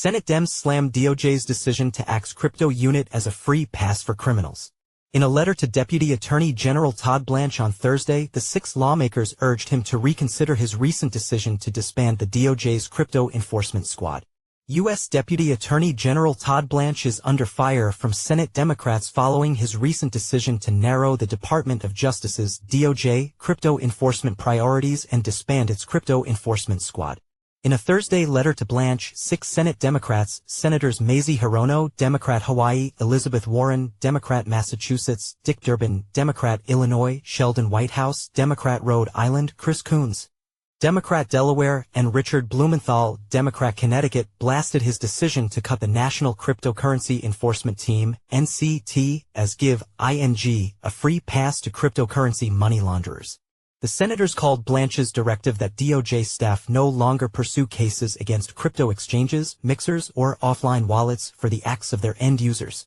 Senate Dems slammed DOJ's decision to axe crypto unit as a free pass for criminals. In a letter to Deputy Attorney General Todd Blanche on Thursday, the 6 lawmakers urged him to reconsider his recent decision to disband the DOJ's Crypto Enforcement Squad. U.S. Deputy Attorney General Todd Blanche is under fire from Senate Democrats following his recent decision to narrow the Department of Justice's DOJ crypto enforcement priorities and disband its Crypto Enforcement Squad. In a Thursday letter to Blanche, 6 Senate Democrats, Senators Mazie Hirono, Democrat Hawaii, Elizabeth Warren, Democrat Massachusetts, Dick Durbin, Democrat Illinois, Sheldon Whitehouse, Democrat Rhode Island, Chris Coons, Democrat Delaware, and Richard Blumenthal, Democrat Connecticut, blasted his decision to cut the National Cryptocurrency Enforcement Team, NCET, as give ING a free pass to cryptocurrency money launderers. The senators called Blanche's directive that DOJ staff no longer pursue cases against crypto exchanges, mixers, or offline wallets for the acts of their end users,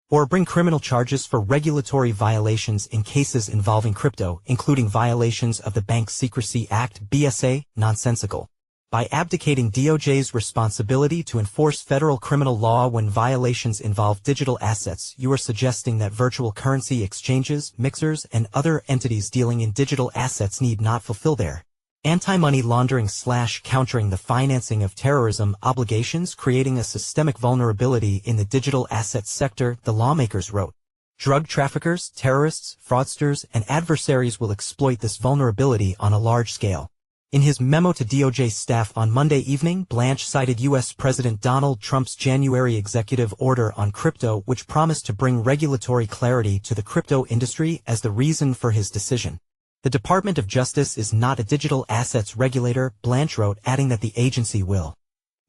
or bring criminal charges for regulatory violations in cases involving crypto, including violations of the Bank Secrecy Act (BSA), nonsensical. By abdicating DOJ's responsibility to enforce federal criminal law when violations involve digital assets, you are suggesting that virtual currency exchanges, mixers, and other entities dealing in digital assets need not fulfill their anti-money laundering/countering the financing of terrorism obligations, creating a systemic vulnerability in the digital assets sector, the lawmakers wrote. Drug traffickers, terrorists, fraudsters, and adversaries will exploit this vulnerability on a large scale. In his memo to DOJ staff on Monday evening, Blanche cited U.S. President Donald Trump's January executive order on crypto, which promised to bring regulatory clarity to the crypto industry, as the reason for his decision. The Department of Justice is not a digital assets regulator, Blanche wrote, adding that the agency will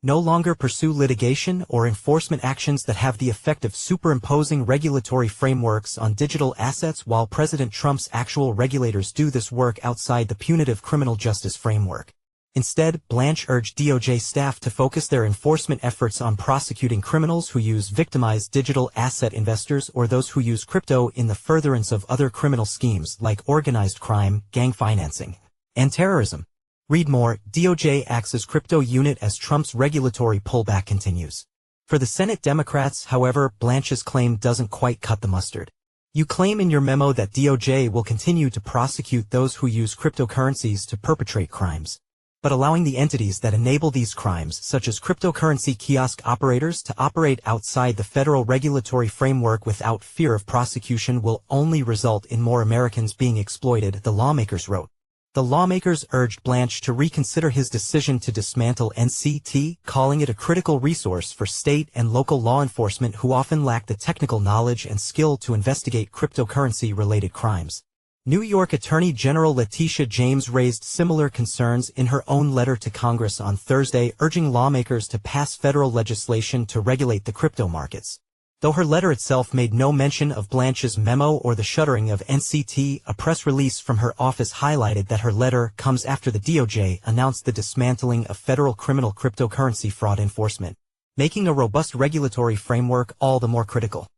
no longer pursue litigation or enforcement actions that have the effect of superimposing regulatory frameworks on digital assets, while President Trump's actual regulators do this work outside the punitive criminal justice framework. Instead, Blanche urged DOJ staff to focus their enforcement efforts on prosecuting criminals who use victimized digital asset investors or those who use crypto in the furtherance of other criminal schemes like organized crime, gang financing, and terrorism. Read more, DOJ axes crypto unit as Trump's regulatory pullback continues. For the Senate Democrats, however, Blanche's claim doesn't quite cut the mustard. You claim in your memo that DOJ will continue to prosecute those who use cryptocurrencies to perpetrate crimes, but allowing the entities that enable these crimes, such as cryptocurrency kiosk operators, to operate outside the federal regulatory framework without fear of prosecution will only result in more Americans being exploited, the lawmakers wrote. The lawmakers urged Blanche to reconsider his decision to dismantle NCET, calling it a critical resource for state and local law enforcement who often lack the technical knowledge and skill to investigate cryptocurrency-related crimes. New York Attorney General Letitia James raised similar concerns in her own letter to Congress on Thursday, urging lawmakers to pass federal legislation to regulate the crypto markets. Though her letter itself made no mention of Blanche's memo or the shuttering of NCET, a press release from her office highlighted that her letter comes after the DOJ announced the dismantling of federal criminal cryptocurrency fraud enforcement, making a robust regulatory framework all the more critical.